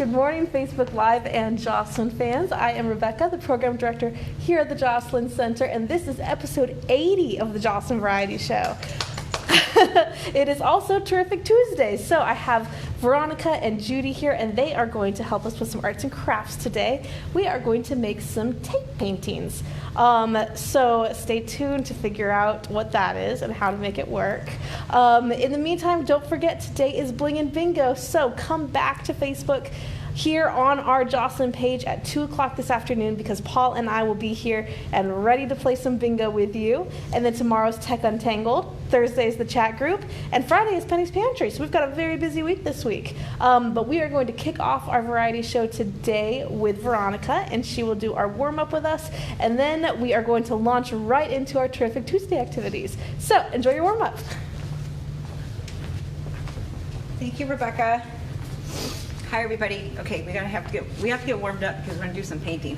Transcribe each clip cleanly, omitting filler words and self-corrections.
Good morning, Facebook Live and Joslyn fans. I am Rebecca, the program director here at the Joslyn Center, and this is episode 80 of the Joslyn Variety Show. It is also Terrific Tuesday, so I have Veronica and Judy here, and they are going to help us with some arts and crafts today. We are going to make some tape paintings. So stay tuned to figure out what that is and how to make it work. In the meantime, don't forget today is Bling and Bingo, so come back to Facebook here on our Joslyn page at 2 o'clock this afternoon because Paul and I will be here and ready to play some bingo with you. And then tomorrow's Tech Untangled, Thursday is the chat group, and Friday is Penny's Pantry. So we've got a very busy week this week. But we are going to kick off our variety show today with Veronica, and she will do our warm-up with us. And then we are going to launch right into our Terrific Tuesday activities. So enjoy your warm-up. Thank you, Rebecca. Hi, everybody. Okay, we have to get warmed up because we're gonna do some painting.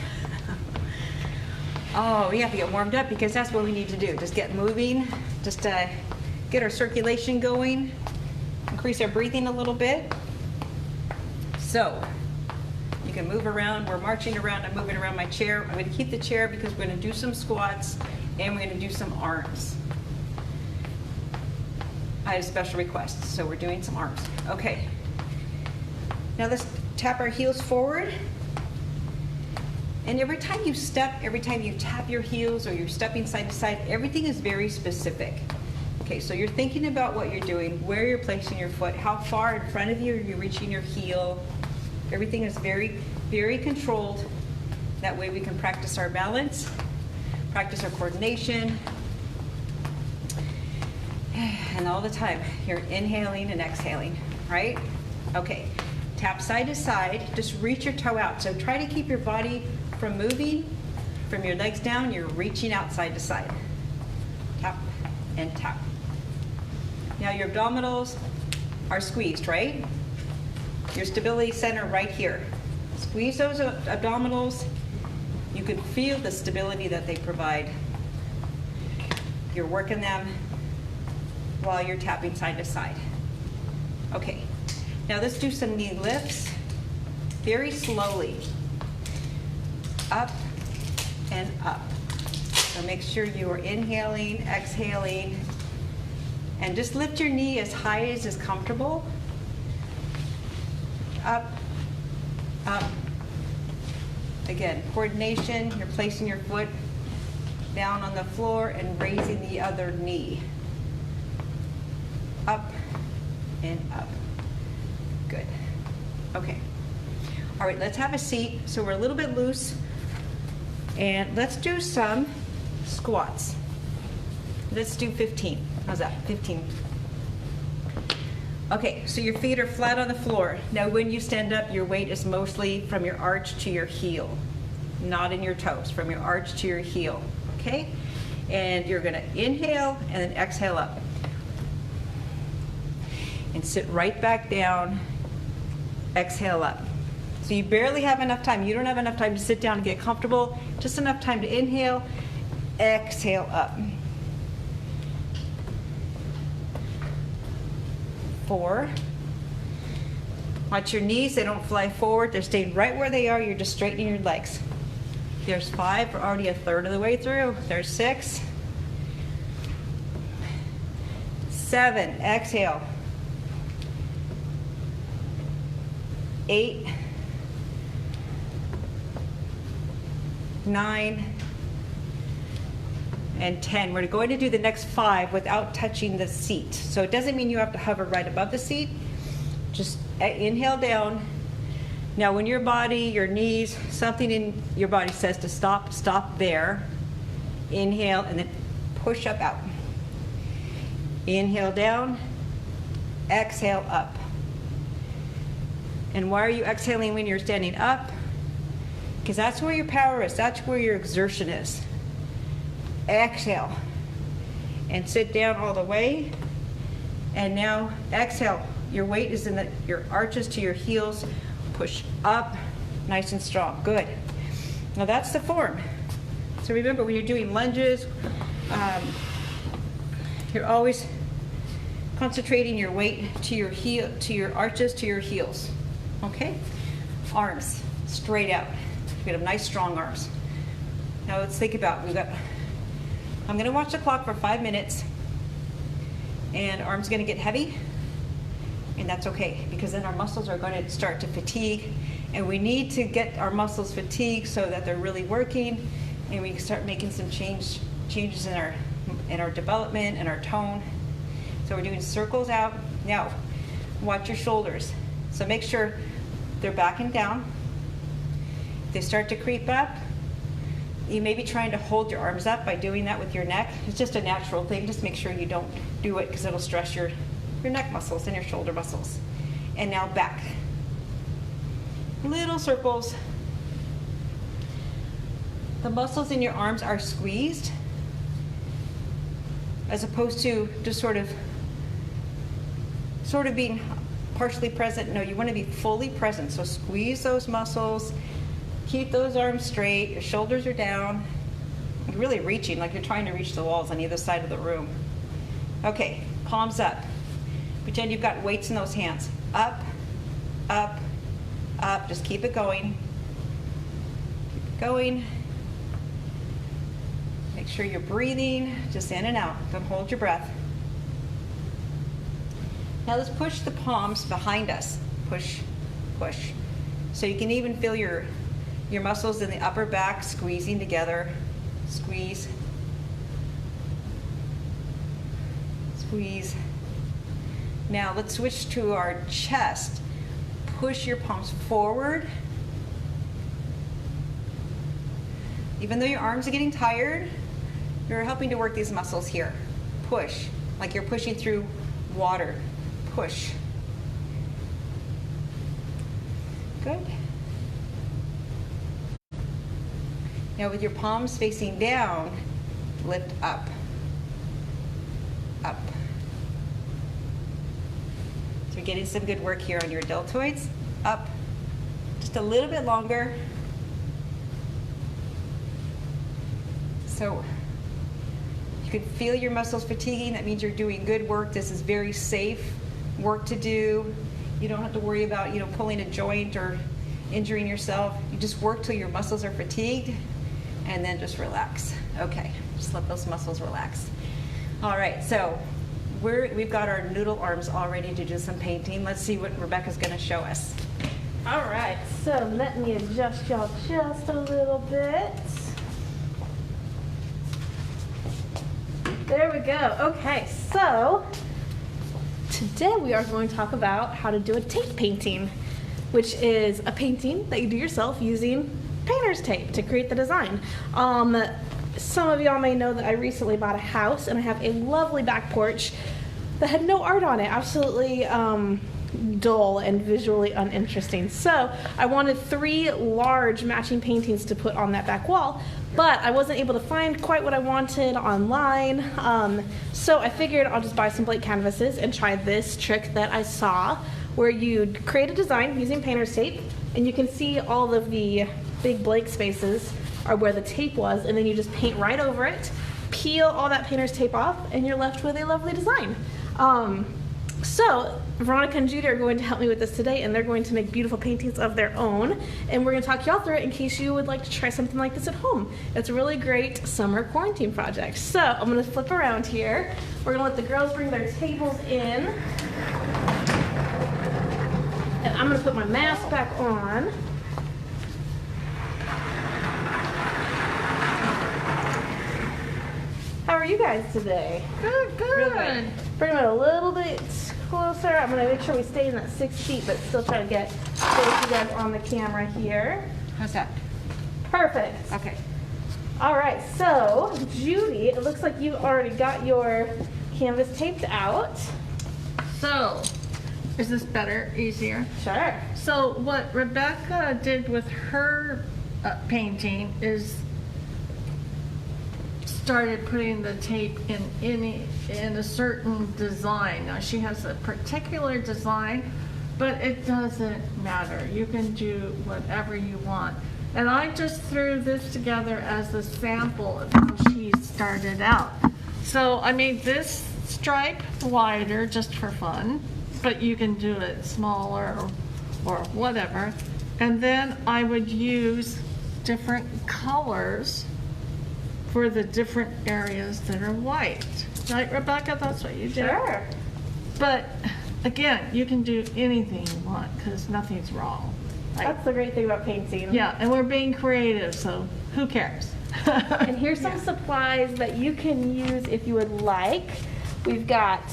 Oh, we have to get warmed up because that's what we need to do. Just get moving, just get our circulation going, increase our breathing a little bit. So you can move around. We're marching around. I'm moving around my chair. I'm going to keep the chair because we're going to do some squats and we're going to do some arms. I had a special request, so we're doing some arms. Okay. Now let's tap our heels forward. And every time you step, every time you tap your heels or you're stepping side to side, everything is very specific. Okay, so you're thinking about what you're doing, where you're placing your foot, how far in front of you you're reaching your heel. Everything is very, very controlled. That way we can practice our balance, practice our coordination. And all the time, you're inhaling and exhaling, right? Okay. Tap side to side, just reach your toe out. So try to keep your body from moving, from your legs down, you're reaching out side to side. Tap and tap. Now your abdominals are squeezed, right? Your stability center right here. Squeeze those abdominals. You can feel the stability that they provide. You're working them while you're tapping side to side. Okay. Now let's do some knee lifts, very slowly, up and up. So make sure you are inhaling, exhaling, and just lift your knee as high as is comfortable. Up, up. Again, coordination, you're placing your foot down on the floor and raising the other knee. Up and up. Good. Okay. All right, let's have a seat. So we're a little bit loose. And let's do some squats. Let's do 15. How's that? 15. Okay, so your feet are flat on the floor. Now when you stand up, your weight is mostly from your arch to your heel, not in your toes, from your arch to your heel. Okay? And you're going to inhale and then exhale up. And sit right back down. Exhale up. So you barely have enough time. You don't have enough time to sit down and get comfortable. Just enough time to inhale, exhale up. 4. Watch your knees. They don't fly forward. They're staying right where they are. You're just straightening your legs. There's 5. We're already a third of the way through. There's 6. 7. Exhale. 8, 9, and 10. We're going to do the next 5 without touching the seat. So it doesn't mean you have to hover right above the seat. Just inhale down. Now when your body, your knees, something in your body says to stop, stop there. Inhale and then push up out. Inhale down, exhale up. And why are you exhaling when you're standing up? Because that's where your power is. That's where your exertion is. Exhale. And sit down all the way. And now exhale. Your weight is in your arches to your heels. Push up, nice and strong. Good. Now that's the form. So remember, when you're doing lunges, you're always concentrating your weight to your heel, to your arches, to your heels. Okay? Arms, straight out. We have nice strong arms. Now let's think about, I'm gonna watch the clock for 5 minutes, and arms gonna get heavy, and that's okay, because then our muscles are gonna start to fatigue, and we need to get our muscles fatigued so that they're really working, and we can start making some changes in our development and our tone. So we're doing circles out. Now, watch your shoulders. So make sure they're backing down. If they start to creep up, you may be trying to hold your arms up by doing that with your neck. It's just a natural thing. Just make sure you don't do it because it'll stress your neck muscles and your shoulder muscles. And now back. Little circles. The muscles in your arms are squeezed as opposed to just sort of being partially present. No, you want to be fully present. So squeeze those muscles, keep those arms straight, your shoulders are down. You're really reaching, like you're trying to reach the walls on either side of the room. Okay, palms up. Pretend you've got weights in those hands. Up, up, up. Just keep it going. Keep it going. Make sure you're breathing, just in and out. Don't hold your breath. Now let's push the palms behind us. Push, push. So you can even feel your muscles in the upper back squeezing together. Squeeze. Squeeze. Now let's switch to our chest. Push your palms forward. Even though your arms are getting tired, you're helping to work these muscles here. Push, like you're pushing through water. Push. Good. Now with your palms facing down, lift up. Up. So you're getting some good work here on your deltoids. Up. Just a little bit longer. So you can feel your muscles fatiguing. That means you're doing good work. This is very safe work to do. You don't have to worry about, pulling a joint or injuring yourself. You just work till your muscles are fatigued and then just relax. Okay, just let those muscles relax. All right, so we've got our noodle arms all ready to do some painting. Let's see what Rebecca's gonna show us. All right, so let me adjust y'all just a little bit. There we go. Okay, so today we are going to talk about how to do a tape painting, which is a painting that you do yourself using painter's tape to create the design. Some of y'all may know that I recently bought a house and I have a lovely back porch that had no art on it, absolutely dull and visually uninteresting. So I wanted 3 large matching paintings to put on that back wall, but I wasn't able to find quite what I wanted online. So I figured I'll just buy some blank canvases and try this trick that I saw, where you create a design using painter's tape, and you can see all of the big blank spaces are where the tape was, and then you just paint right over it, peel all that painter's tape off, and you're left with a lovely design. So Veronica and Judy are going to help me with this today, and they're going to make beautiful paintings of their own, and we're going to talk y'all through it in case you would like to try something like this at home. It's a really great summer quarantine project. So I'm going to flip around here. We're going to let the girls bring their tables in, and I'm going to put my mask back on. How are you guys today? Good, good. Bring them a little bit closer. I'm going to make sure we stay in that 6 feet, but still try to get both you guys on the camera here. How's that? Perfect. Okay. All right, so Judy, it looks like you already got your canvas taped out. So, is this better, easier? Sure. So what Rebecca did with her painting is started putting the tape in a certain design. Now she has a particular design, but it doesn't matter. You can do whatever you want. And I just threw this together as a sample of how she started out. So I made this stripe wider just for fun, but you can do it smaller or whatever. And then I would use different colors for the different areas that are white. Right, Rebecca? That's what you do? Sure. But again, you can do anything you want because nothing's wrong. Like, That's the great thing about painting. yeah, and we're being creative, so who cares? And here's some supplies that you can use if you would like. We've got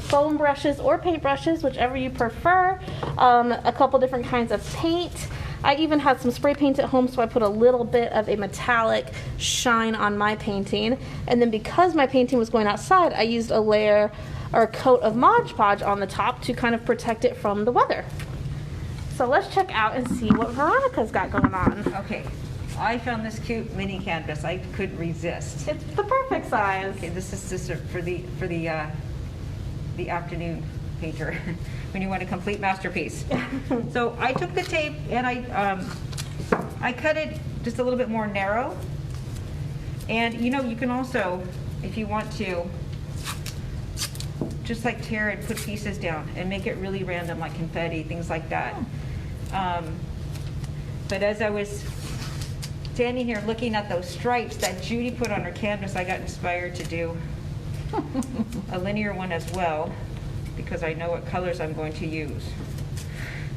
foam brushes or paint brushes, whichever you prefer. A couple different kinds of paint. I even had some spray paint at home, so I put a little bit of a metallic shine on my painting. And then because my painting was going outside, I used a layer or a coat of Mod Podge on the top to kind of protect it from the weather. So let's check out and see what Veronica's got going on. Okay, I found this cute mini canvas. I couldn't resist. It's the perfect size. Okay, this is for the afternoon painter when you want a complete masterpiece. So I took the tape and I cut it just a little bit more narrow. And you know, you can also, if you want to, just like tear and put pieces down and make it really random, like confetti, things like that. But as I was standing here looking at those stripes that Judy put on her canvas, I got inspired to do a linear one as well, because I know what colors I'm going to use.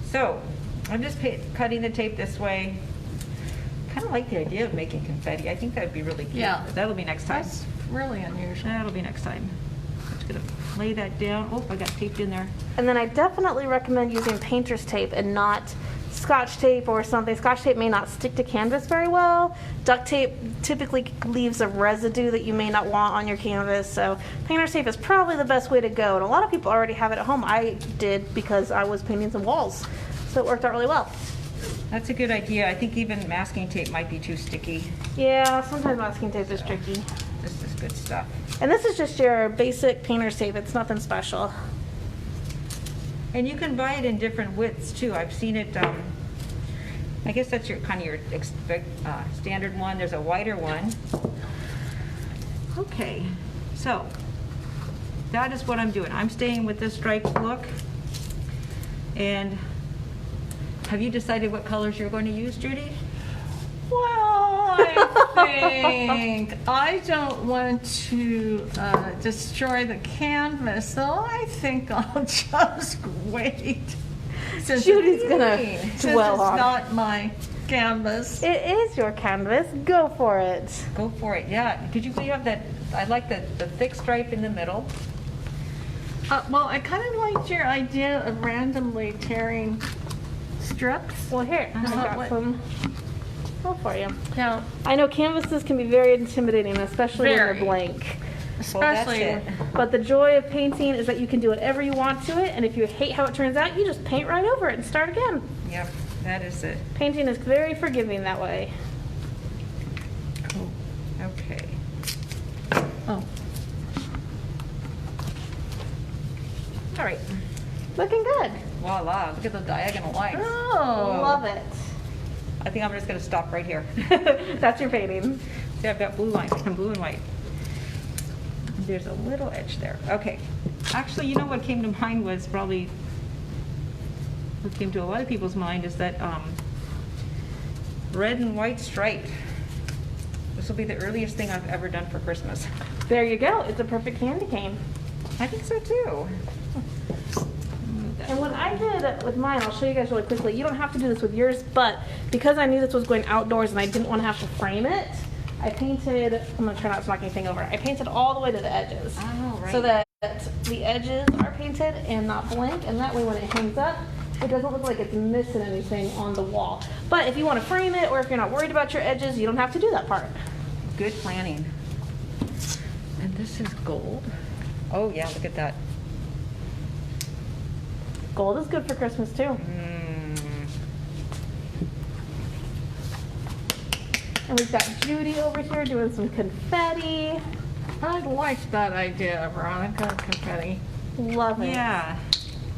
So I'm just cutting the tape this way. Kind of like the idea of making confetti. I think that would be really cute. Yeah. That'll be next time. That's really unusual. That'll be next time. I'm just gonna lay that down. Oh, I got taped in there. And then I definitely recommend using painter's tape and not Scotch tape or something. Scotch tape may not stick to canvas very well. Duct tape typically leaves a residue that you may not want on your canvas, so painter's tape is probably the best way to go. And a lot of people already have it at home. I did because I was painting some walls, so it worked out really well. That's a good idea. I think even masking tape might be too sticky. Yeah, sometimes masking tape is tricky. This is good stuff. And this is just your basic painter's tape. It's nothing special. And you can buy it in different widths too. I've seen it, I guess that's your kind of your standard one. There's a wider one. Okay, so that is what I'm doing. I'm staying with this striped look. And have you decided what colors you're going to use, Judy? Well, I think I don't want to destroy the canvas, so I think I'll just wait. Since Judy's gonna since dwell it's on. not my canvas. It is your canvas. Go for it. Go for it, yeah. Did you have that, I like the thick stripe in the middle. Well, I kind of liked your idea of randomly tearing strips. Well, here, I got what- some. Go for you. Yeah, I know canvases can be very intimidating, especially when Very. they're blank. especially. Well, that's it. But the joy of painting is that you can do whatever you want to it, and if you hate how it turns out, you just paint right over it and start again. Yep, that is it. Painting is very forgiving that way. Okay. Oh, All right. Looking good. Voila, look at the diagonal lines. oh, Love it. I think I'm just gonna stop right here. That's your painting. See, I've got blue lines and blue and white. There's a little edge there. Okay. Actually, you know what came to mind was probably, what came to a lot of people's mind is that red and white stripe. This will be the earliest thing I've ever done for Christmas. There you go. It's a perfect candy cane. I think so too. And what I did with mine, I'll show you guys really quickly. You don't have to do this with yours, but because I knew this was going outdoors and I didn't want to have to frame it, I painted, I'm going to try not to knock anything over. I painted all the way to the edges. Oh, right. So that the edges are painted and not blank, and that way when it hangs up, it doesn't look like it's missing anything on the wall. But if you want to frame it, or if you're not worried about your edges, you don't have to do that part. Good planning. And this is gold. Oh yeah, look at that. Gold is good for Christmas too. Mm. And we've got Judy over here doing some confetti. I like that idea, Veronica. Confetti Love it. Yeah.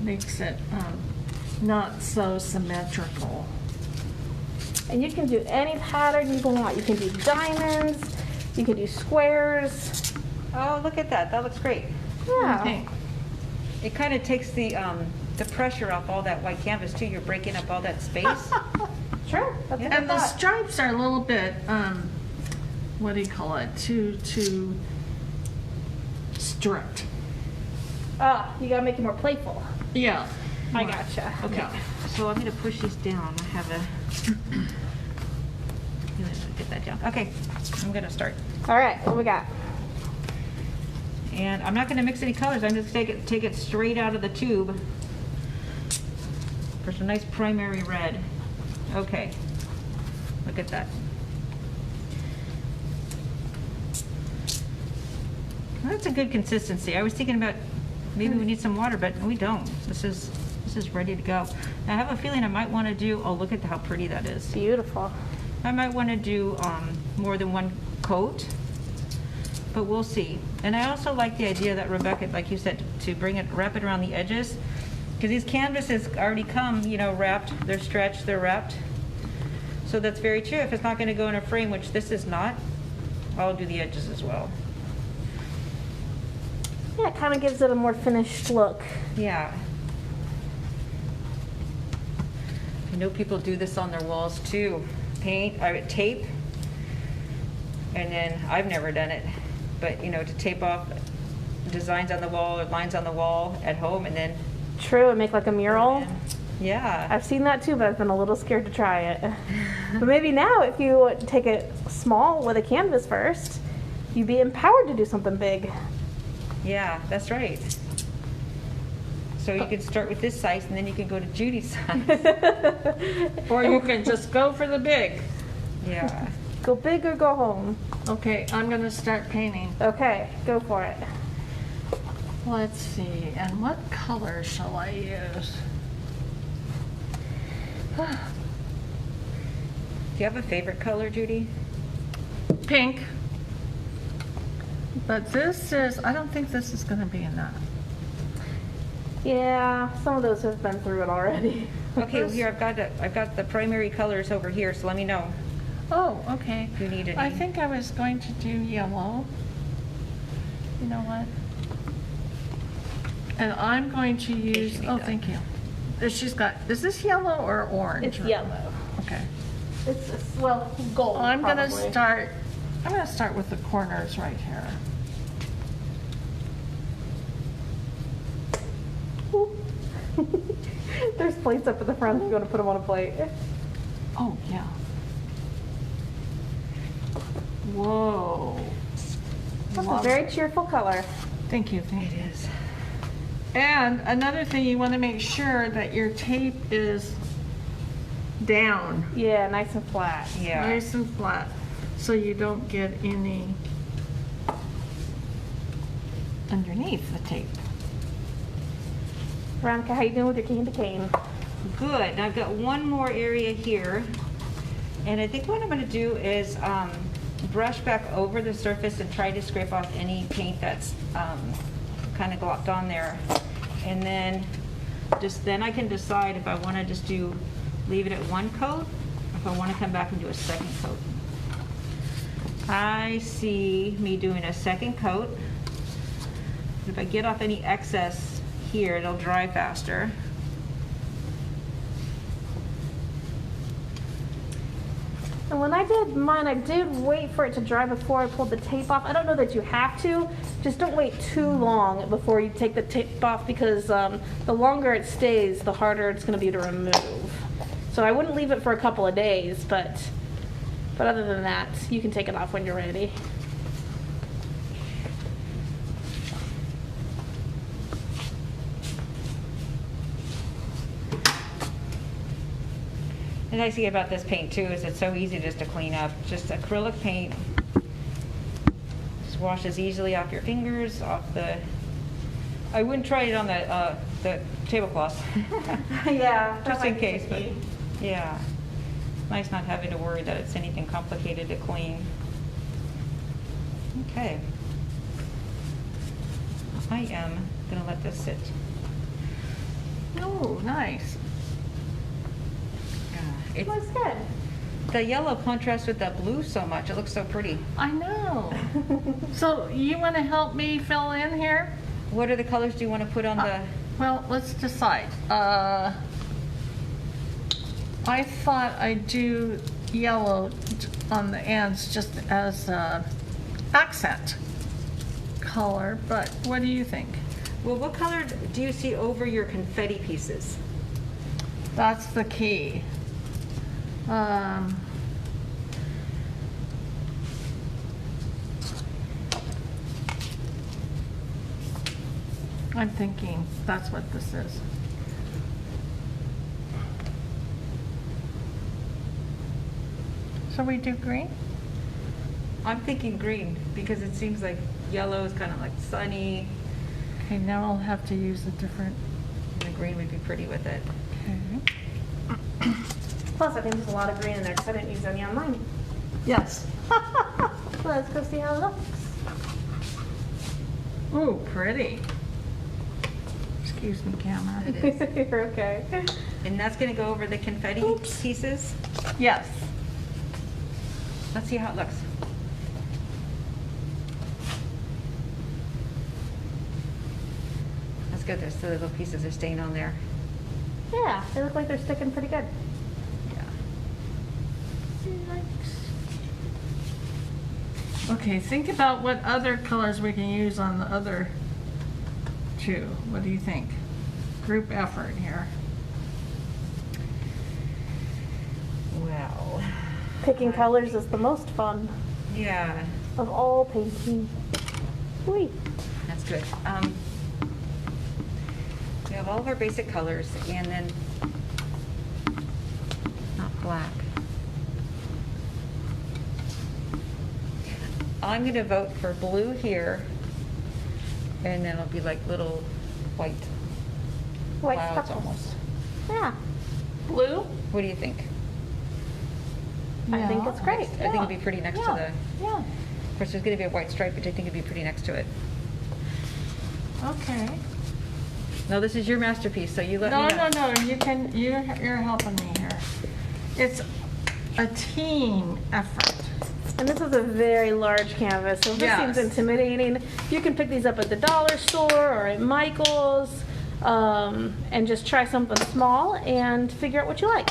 makes it not so symmetrical. And you can do any pattern you want. You can do diamonds, you can do squares. Oh, look at that. That looks great. Yeah. Okay. It kind of takes the the pressure off all that white canvas too. You're breaking up all that space. Sure. That's a good And the thought. stripes are a little bit, what do you call it, too strict. You gotta make it more playful. Yeah. I gotcha. Okay, Yeah. so I'm gonna push these down. I have a, get that down. Okay, I'm gonna start. All right, what we got? And I'm not gonna mix any colors. I'm just take it straight out of the tube for some nice primary red. Okay, look at that. Well, that's a good consistency. I was thinking about maybe we need some water, but we don't. This is ready to go. I have a feeling I might want to do. Oh, look at how pretty that is. Beautiful. I might want to do more than one coat, but we'll see. And I also like the idea that Rebecca, like you said, to wrap it around the edges, because these canvases already come, you know, wrapped. They're stretched, they're wrapped. So that's very true. If it's not going to go in a frame, which this is not, I'll do the edges as well. Yeah, it kind of gives it a more finished look. Yeah. I know people do this on their walls too. Tape, and then I've never done it, but you know, to tape off designs on the wall or lines on the wall at home, and then True, and make like a mural. yeah. I've seen that too, but I've been a little scared to try it. But maybe now, if you take it small with a canvas first, you'd be empowered to do something big. Yeah, that's right. So you can start with this size, and then you can go to Judy's size. Or you can just go for the big. Yeah. Go big or go home. Okay, I'm gonna start painting. Okay, go for it. Let's see, and what color shall I use? Do you have a favorite color, Judy? Pink. But this is, I don't think this is gonna be enough. Yeah, some of those have been through it already. Okay, well, here I've got the primary colors over here, so let me know Oh, okay. if you need any. I think I was going to do yellow. You know what? And I'm going to use, me oh, that. thank you. Is this yellow or orange? It's yellow. Okay. It's well, gold. I'm gonna probably. start with the corners right here. There's plates up at the front if you want to put them on a plate. Oh, yeah. Whoa. That's a Love very it. cheerful color. Thank you, thank you. It is. And another thing, you want to make sure that your tape is down, Yeah, nice and flat. Yeah. nice and flat, so you don't get any underneath the tape. Veronica, how you doing with your candy cane? Good. Now I've got one more area here, and I think what I'm going to do is brush back over the surface and try to scrape off any paint that's kind of glopped on there, and then I can decide if I want to just leave it at one coat, or if I want to come back and do a second coat. I see me doing a second coat. If I get off any excess here, it'll dry faster. And when I did mine, I did wait for it to dry before I pulled the tape off. I don't know that you have to. Just don't wait too long before you take the tape off, because the longer it stays, the harder it's going to be to remove. So I wouldn't leave it for a couple of days, but other than that, you can take it off when you're ready. The nice thing about this paint too is it's so easy just to clean up. Just acrylic paint. Just washes easily off your fingers, I wouldn't try it on the tablecloth. Yeah. Just in case, but yeah. It's nice not having to worry that it's anything complicated to clean. Okay. I am gonna let this sit. Oh, nice. It's, Looks good. the yellow contrasts with that blue so much. It looks so pretty. I know. So you want to help me fill in here? What are the colors do you want to put on the? Well, let's decide. I thought I'd do yellow on the ends just as a accent color, but what do you think? Well, what color do you see over your confetti pieces? That's the key. I'm thinking that's what this is. Shall we do green? I'm thinking green because it seems like yellow is kind of like sunny, Okay, now I'll have to use a different. and the green would be pretty with it. Okay. Plus, I think there's a lot of green in there because I didn't use any on mine. Yes. Let's go see how it looks. Ooh, pretty. Excuse me, camera. It is. You're okay. And that's going to go over the confetti Oops. pieces. Yes. Let's see how it looks. That's good. There's the little pieces are staying on there. Yeah, they look like they're sticking pretty good. Yeah. Okay, think about what other colors we can use on the other two. What do you think? Group effort here. Wow. Picking colors is the most fun Yeah, of all painting. Wait. that's good. We have all of our basic colors and then not black. I'm going to vote for blue here, and then it'll be like little white White clouds speckles. almost. Yeah. Blue? What do you think? I think it's great. I think it'd be pretty next to the, Yeah. of course, there's going to be a white stripe, which I think would be pretty next to it. Okay. No, this is your masterpiece, so you let No, me know. no, no, you can, you're helping me here. It's a team effort. And this is a very large canvas, so if this Yes. seems intimidating, you can pick these up at the dollar store or at Michael's, and just try something small and figure out what you like.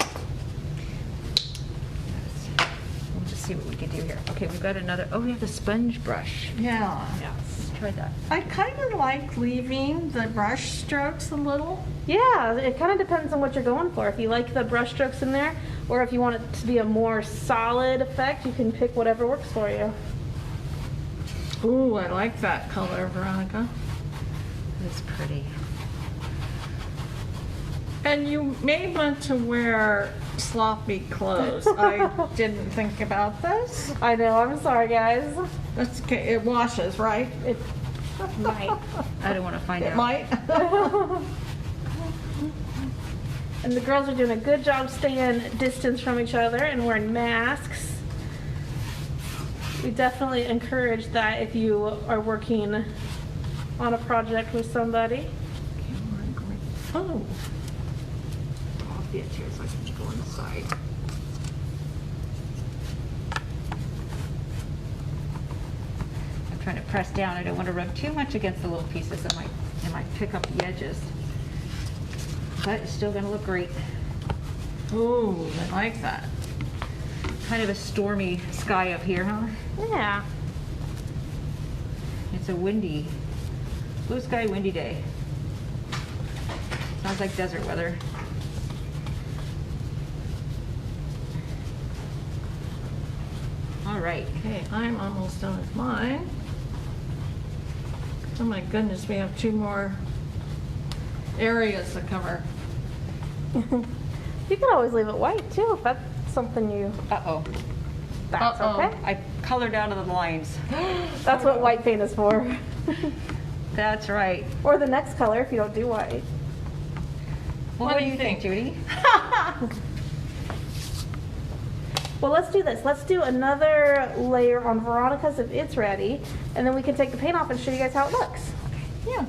We'll just see what we can do here. Okay, we've got another, oh, we have the sponge brush. Yeah. Yes. Try that. I kind of like leaving the brush strokes a little. Yeah, it kind of depends on what you're going for. If you like the brush strokes in there, or if you want it to be a more solid effect, you can pick whatever works for you. Ooh, I like that color, Veronica. It's pretty. And you may want to wear sloppy clothes. I didn't think about this. I know, I'm sorry guys. That's okay. It washes, right? It might. I don't want to find It out. might. And the girls are doing a good job staying distance from each other and wearing masks. We definitely encourage that if you are working on a project with somebody. Oh. I'll be a chair so I can go on the side. I'm trying to press down. I don't want to rub too much against the little pieces. It might pick up the edges. But it's still going to look great. Ooh, I like that. Kind of a stormy sky up here, huh? Yeah. It's a windy, blue sky, windy day. Sounds like desert weather. All right. Okay, I'm almost done with mine. Oh my goodness, we have 2 more areas to cover. You can always leave it white too, if that's something you, Uh-oh. that's Uh-oh. okay. I colored out of the lines. That's what white paint is for. That's right. Or the next color if you don't do white. Well, what do you think, Judy? Well, let's do this. Let's do another layer on Veronica's if it's ready, and then we can take the paint off and show you guys how it looks. Yeah.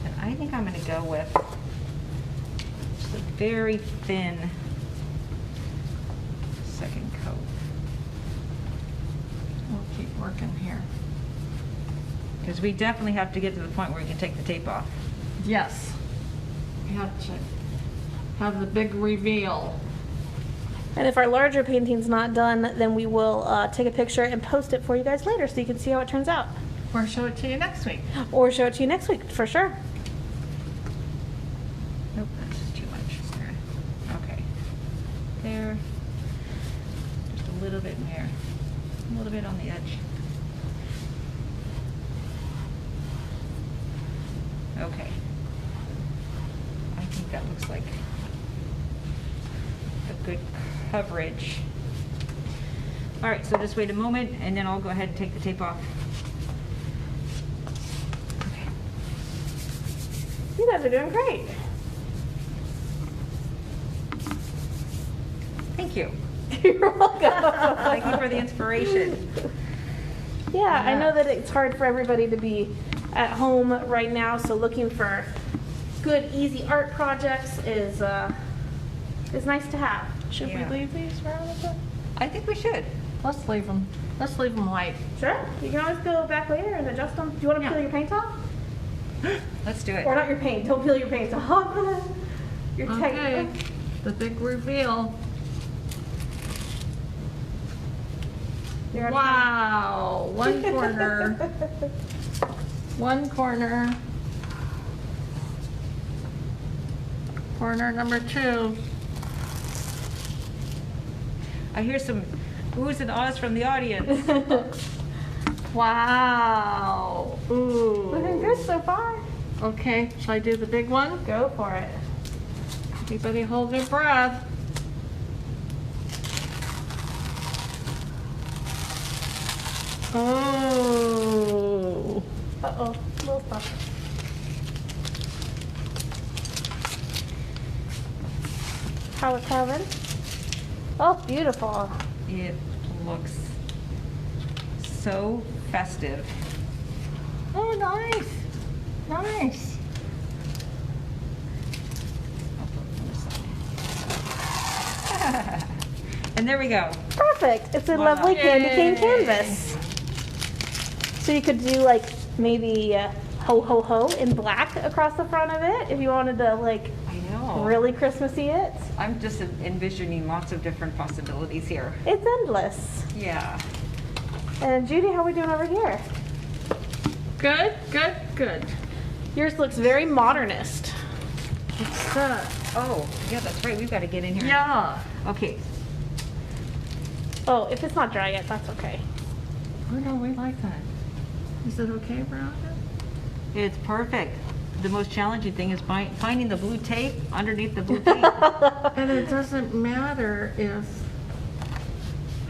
And I think I'm going to go with just a very thin second coat. We'll keep working here. Because we definitely have to get to the point where we can take the tape off. Yes. have to have the big reveal. And if our larger painting's not done, then we will take a picture and post it for you guys later so you can see how it turns out. Or show it to you next week. Or show it to you next week, for sure. Nope, that's just too much. There. Okay. There. Just a little bit in there. A little bit on the edge. Okay. I think that looks like a good coverage. All right, so just wait a moment and then I'll go ahead and take the tape off. Okay. You guys are doing great. Thank you. You're welcome. Thank you for the inspiration. Yeah, I know that it's hard for everybody to be at home right now, so looking for good, easy art projects is nice to have. Should Yeah. we leave these, Veronica? I think we should. Let's leave them. Let's leave them white. Sure. You can always go back later and adjust them. Do you want to Yeah. peel your paint off? Let's do it. Or not your paint. Don't peel your paint off. Your Okay, tape. the big reveal. You're on Wow, one corner, one corner. Corner number 2. I hear some oohs and ahs from the audience. Wow, Looking ooh. good so far. Okay, shall I do the big one? Go for it. Everybody hold their breath. Oh. Uh-oh, little stuff. How it's coming? Oh, beautiful. It looks so festive. Oh, nice. Nice. I'll put it on this side. And there we go. Perfect. It's a Wow. lovely candy cane Yay. canvas. So you could do like maybe ho ho ho in black across the front of it if you wanted to like I know. really Christmassy it. I'm just envisioning lots of different possibilities here. It's endless. Yeah. And Judy, how are we doing over here? Good, good, good. Yours looks very modernist. It's, Oh, yeah, that's right. We've got to get in here. yeah. Okay. Oh, if it's not dry yet, that's okay. Oh, no, we like that. Is it okay, Veronica? It's perfect. The most challenging thing is finding the blue tape underneath the blue tape. And it doesn't matter if,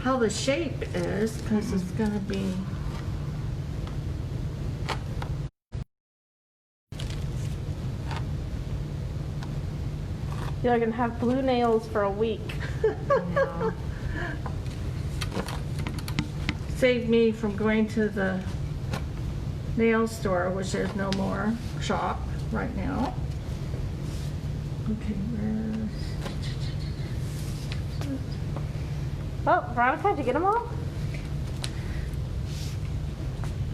how the shape is, because it's gonna be, You're gonna have blue nails for a week. No. save me from going to the nail store, which there's no more shop right now. Okay, where's, Oh, Veronica, did you get them all?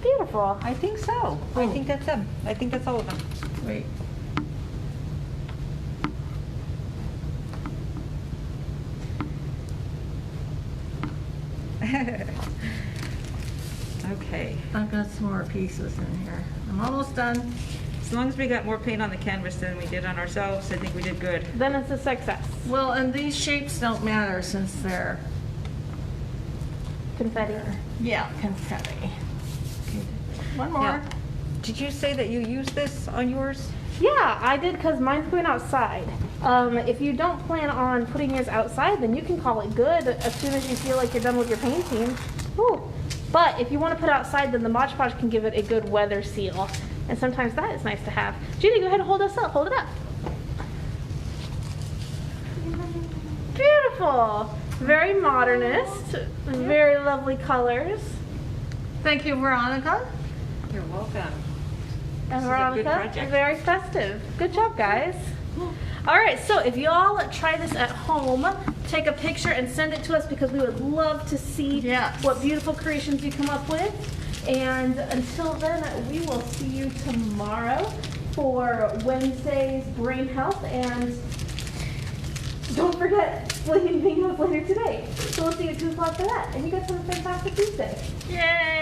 Beautiful. I think so. I think that's them. I think that's all of them. wait. Okay. I've got some more pieces in here. I'm almost done. As long as we got more paint on the canvas than we did on ourselves, I think we did good. Then it's a success. Well, and these shapes don't matter since they're, Confetti. yeah, confetti. Okay, one more. Now, did you say that you used this on yours? Yeah, I did because mine's going outside. If you don't plan on putting yours outside, then you can call it good as soon as you feel like you're done with your painting. Ooh. But if you want to put it outside, then the Mod Podge can give it a good weather seal. And sometimes that is nice to have. Judy, go ahead and hold us up. Hold it up. Beautiful. Very modernist. Very lovely colors. Thank you, Veronica. You're welcome. And This is a good Veronica, project. very festive. Good job, guys. All right, so if y'all try this at home, take a picture and send it to us because we would love to see Yes. what beautiful creations you come up with. And until then, we will see you tomorrow for Wednesday's brain health, and don't forget Sleeping Bingo's later today. So we'll see you at 2 o'clock for that. And you guys have a fantastic Tuesday. Yay!